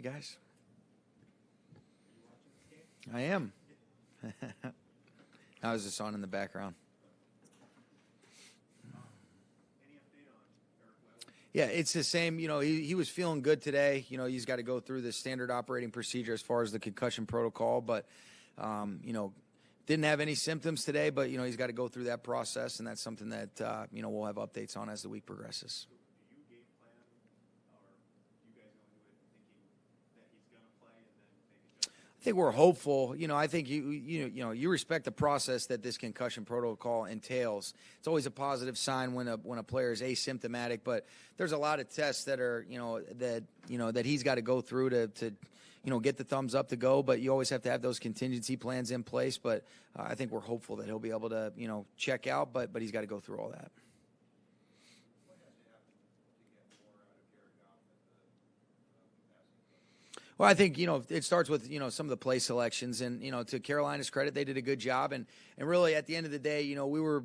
Hey, guys. I am. I was just on in the background. Yeah, it's the same. He was feeling good today. He's got to go through the standard operating procedure as far as the concussion protocol, but, didn't have any symptoms today, but, he's got to go through that process, and that's something that, we'll have updates on as the week progresses. I think we're hopeful. I think you respect the process that this concussion protocol entails. It's always a positive sign when a player is asymptomatic, but there's a lot of tests that are that he's got to go through to get the thumbs up to go. But you always have to have those contingency plans in place. But I think we're hopeful that he'll be able to check out, but he's got to go through all that. Well, I think, it starts with, some of the play selections. And, to Carolina's credit, they did a good job. And really, at the end of the day, we were,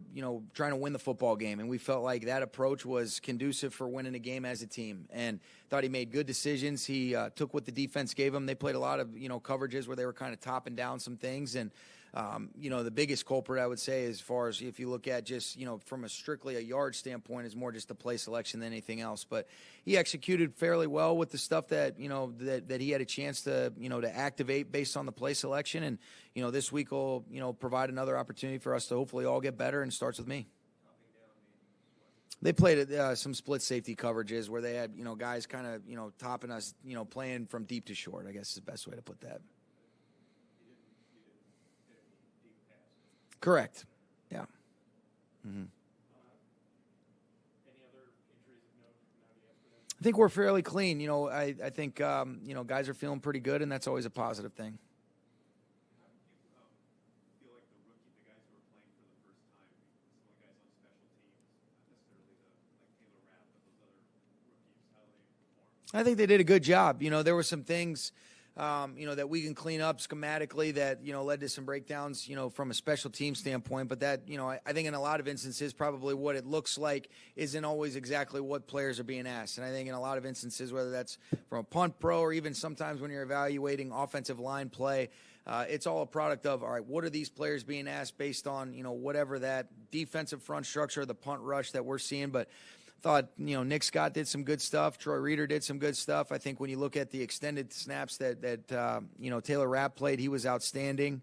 trying to win the football game. And we felt like that approach was conducive for winning a game as a team. And thought he made good decisions. He took what the defense gave him. They played a lot of, coverages where they were kind of topping down some things. And, the biggest culprit, I would say, as far as if you look at just, from strictly a yard standpoint, is more just the play selection than anything else. But he executed fairly well with the stuff that, that he had a chance to, to activate based on the play selection. And, this week will, provide another opportunity for us to hopefully all get better, and it starts with me. They played some split safety coverages where they had, guys kind of, topping us, playing from deep to short, I guess is the best way to put that. Correct. Yeah. Mm-hmm. Any other injuries of note from yesterday? I think we're fairly clean. I think, guys are feeling pretty good, and that's always a positive thing. How did you feel like the guys who are playing for the first time, some of the guys on special teams, not necessarily like Taylor Rapp, but those other rookies, how they performed? I think they did a good job. There were some things that we can clean up schematically that, led to some breakdowns, from a special team standpoint. But that, I think in a lot of instances, probably what it looks like isn't always exactly what players are being asked. And I think in a lot of instances, whether that's from a punt pro or even sometimes when you're evaluating offensive line play, it's all a product of, all right, what are these players being asked based on, whatever that defensive front structure, the punt rush that we're seeing. But thought, Nick Scott did some good stuff. Troy Reeder did some good stuff. I think when you look at the extended snaps that Taylor Rapp played, he was outstanding.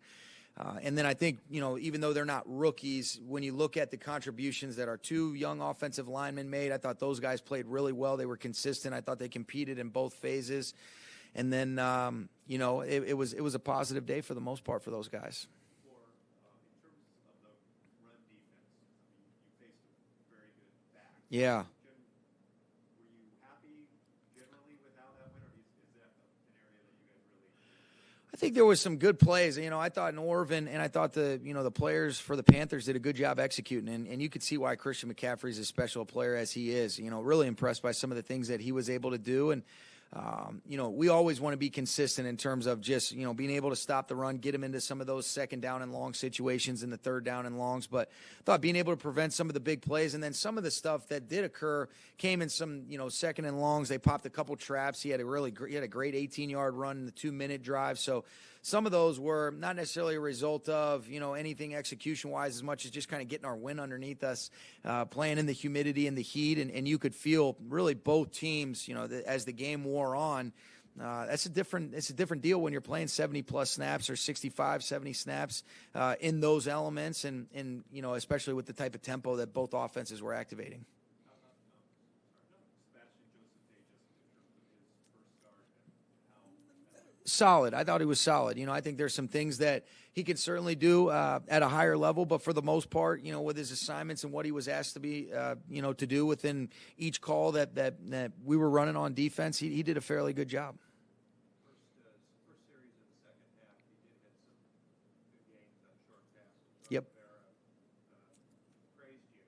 And then I think, even though they're not rookies, when you look at the contributions that our two young offensive linemen made, I thought those guys played really well. They were consistent. I thought they competed in both phases. And then, it was a positive day for the most part for those guys. Yeah. Were you happy generally with how that went, or is that an area that you guys really? I think there was some good plays. I thought Norv and I thought the players for the Panthers did a good job executing, and you could see why Christian McCaffrey is as special a player as he is. Really impressed by some of the things that he was able to do. And we always want to be consistent in terms of just, being able to stop the run, get him into some of those second down and long situations and the third down and longs. But I thought being able to prevent some of the big plays, and then some of the stuff that did occur came in some, second and longs. They popped a couple traps. He had a great 18-yard run in the 2-minute drive. So some of those were not necessarily a result of, anything execution-wise as much as just kind of getting our wind underneath us, playing in the humidity and the heat. And you could feel really both teams, as the game wore on. It's a different deal when you're playing 70-plus snaps or 65, 70 snaps in those elements, and especially with the type of tempo that both offenses were activating. Solid. I thought he was solid. I think there's some things that he can certainly do at a higher level, but for the most part, with his assignments and what he was asked to be, to do within each call that we were running on defense, he did a fairly good job. First series of the second half, he did hit some good games on short passes. Yep. Praised you.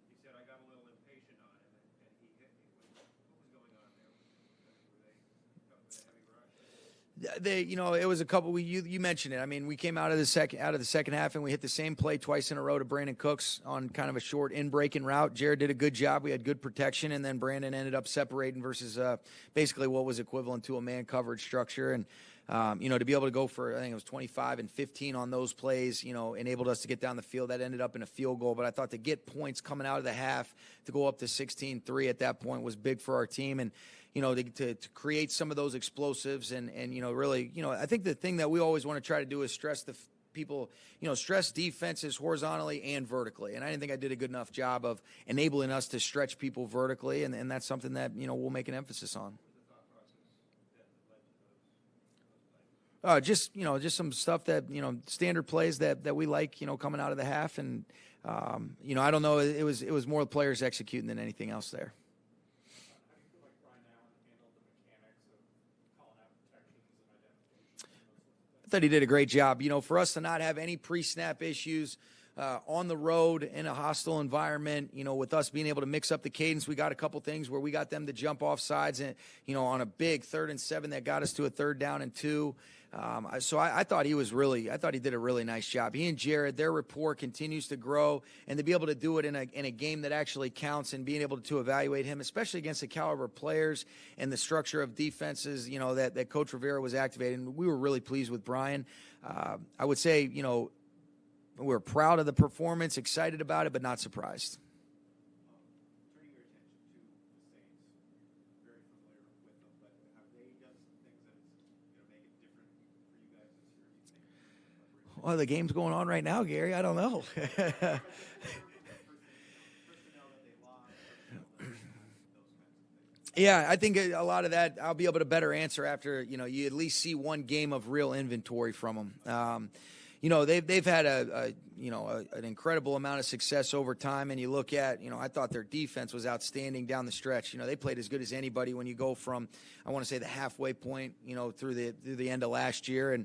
He said, I got a little impatient on him, and he hit me. What was going on there? Were they coming with a heavy rush? It was a couple. You mentioned it. I mean, we came out of the second half, and we hit the same play twice in a row to Brandon Cooks on kind of a short in-breaking route. Jared did a good job. We had good protection, and then Brandon ended up separating versus basically what was equivalent to a man coverage structure. And to be able to go for, I think it was 25 and 15 on those plays, enabled us to get down the field. That ended up in a field goal. But I thought to get points coming out of the half to go up to 16-3 at that point was big for our team. And to create some of those explosives and really, I think the thing that we always want to try to do is stress the people, stress defenses horizontally and vertically. And I didn't think I did a good enough job of enabling us to stretch people vertically. And that's something that, we'll make an emphasis on. Just some stuff that, standard plays that we like, coming out of the half. And, I don't know, it was more the players executing than anything else there. I thought he did a great job. For us to not have any pre-snap issues on the road in a hostile environment, with us being able to mix up the cadence, we got a couple things where we got them to jump off sides and, on a big 3rd and 7 that got us to a 3rd down and 2. So I thought he did a really nice job. He and Jared, their rapport continues to grow, and to be able to do it in a game that actually counts and being able to evaluate him, especially against the caliber of players and the structure of defenses, that Coach Rivera was activating. We were really pleased with Brian. I would say, we're proud of the performance, excited about it, but not surprised. Turning your attention to the Saints, very familiar with them, but have they done some things that make it different for you guys this year, do you think? Well, the game's going on right now, Gary. I don't know. Yeah, I think a lot of that I'll be able to better answer after, you at least see one game of real inventory from them. They've had an incredible amount of success over time, and you look at, I thought their defense was outstanding down the stretch. They played as good as anybody when you go from, I want to say, the halfway point, through the end of last year, and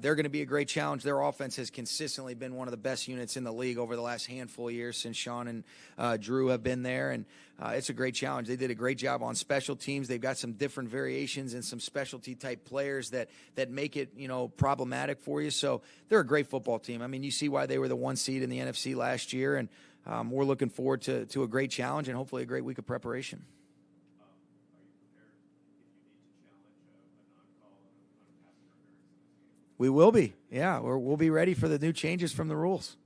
they're going to be a great challenge. Their offense has consistently been one of the best units in the league over the last handful of years since Sean and Drew have been there, and it's a great challenge. They did a great job on special teams. They've got some different variations and some specialty type players that make it, problematic for you. So they're a great football team. I mean, you see why they were the 1 seed in the NFC last year, and we're looking forward to a great challenge and hopefully a great week of preparation. Are you prepared if you need to challenge a non-call on a pass interference in this game? We will be. Yeah, we'll be ready for the new changes from the rules.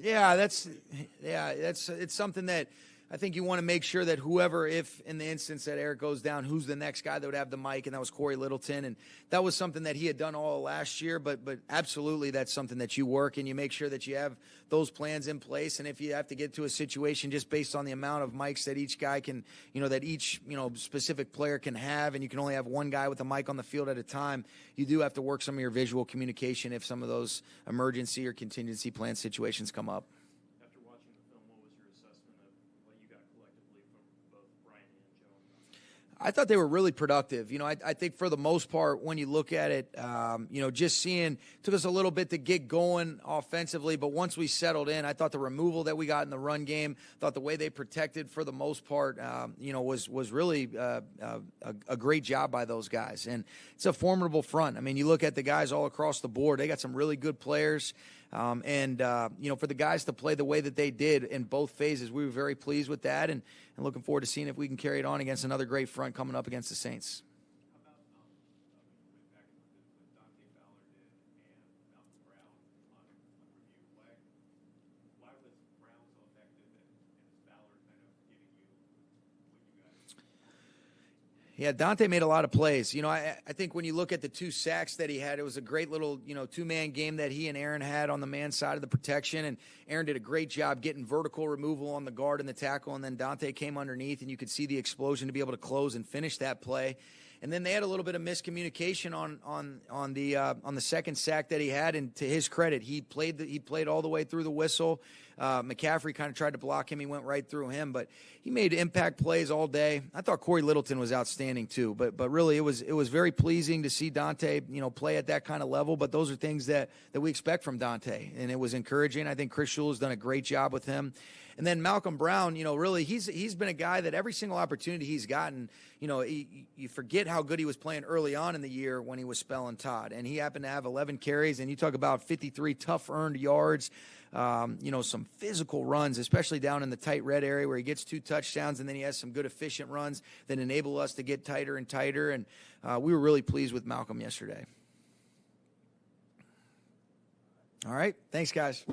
Yeah, it's something that I think you want to make sure that whoever, if in the instance that Eric goes down, who's the next guy that would have the mic, and that was Corey Littleton, and that was something that he had done all last year, but absolutely that's something that you work and you make sure that you have those plans in place, and if you have to get to a situation just based on the amount of mics that each guy can, that each, specific player can have, and you can only have one guy with a mic on the field at a time, you do have to work some of your visual communication if some of those emergency or contingency plan situations come up. After watching the film, what was your assessment of what you got collectively from both Brian and Joe? I thought they were really productive. I think for the most part, when you look at it, just took us a little bit to get going offensively, but once we settled in, I thought the removal that we got in the run game, thought the way they protected for the most part, was really a great job by those guys. And it's a formidable front. I mean, you look at the guys all across the board, they got some really good players. For the guys to play the way that they did in both phases, we were very pleased with that and looking forward to seeing if we can carry it on against another great front coming up against the Saints. How about went back and looked at what Dante Fowler did and Malcolm Brown on review? Why was Brown so effective and is Fowler kind of giving you what you guys? Yeah, Dante made a lot of plays. I think when you look at the 2 sacks that he had, it was a great little, 2-man game that he and Aaron had on the man side of the protection. And Aaron did a great job getting vertical removal on the guard and the tackle. And then Dante came underneath, and you could see the explosion to be able to close and finish that play. And then they had a little bit of miscommunication on the second sack that he had. And to his credit, he played all the way through the whistle. McCaffrey kind of tried to block him. He went right through him, but he made impact plays all day. I thought Corey Littleton was outstanding too, but really it was very pleasing to see Dante, play at that kind of level. But those are things that we expect from Dante, and it was encouraging. I think Chris Shula has done a great job with him. And then Malcolm Brown, really he's been a guy that every single opportunity he's gotten, you forget how good he was playing early on in the year when he was spelling Todd, and he happened to have 11 carries, and you talk about 53 tough earned yards. Some physical runs, especially down in the tight red area where he gets 2 touchdowns, and then he has some good efficient runs that enable us to get tighter and tighter. And we were really pleased with Malcolm yesterday. All right. Thanks, guys.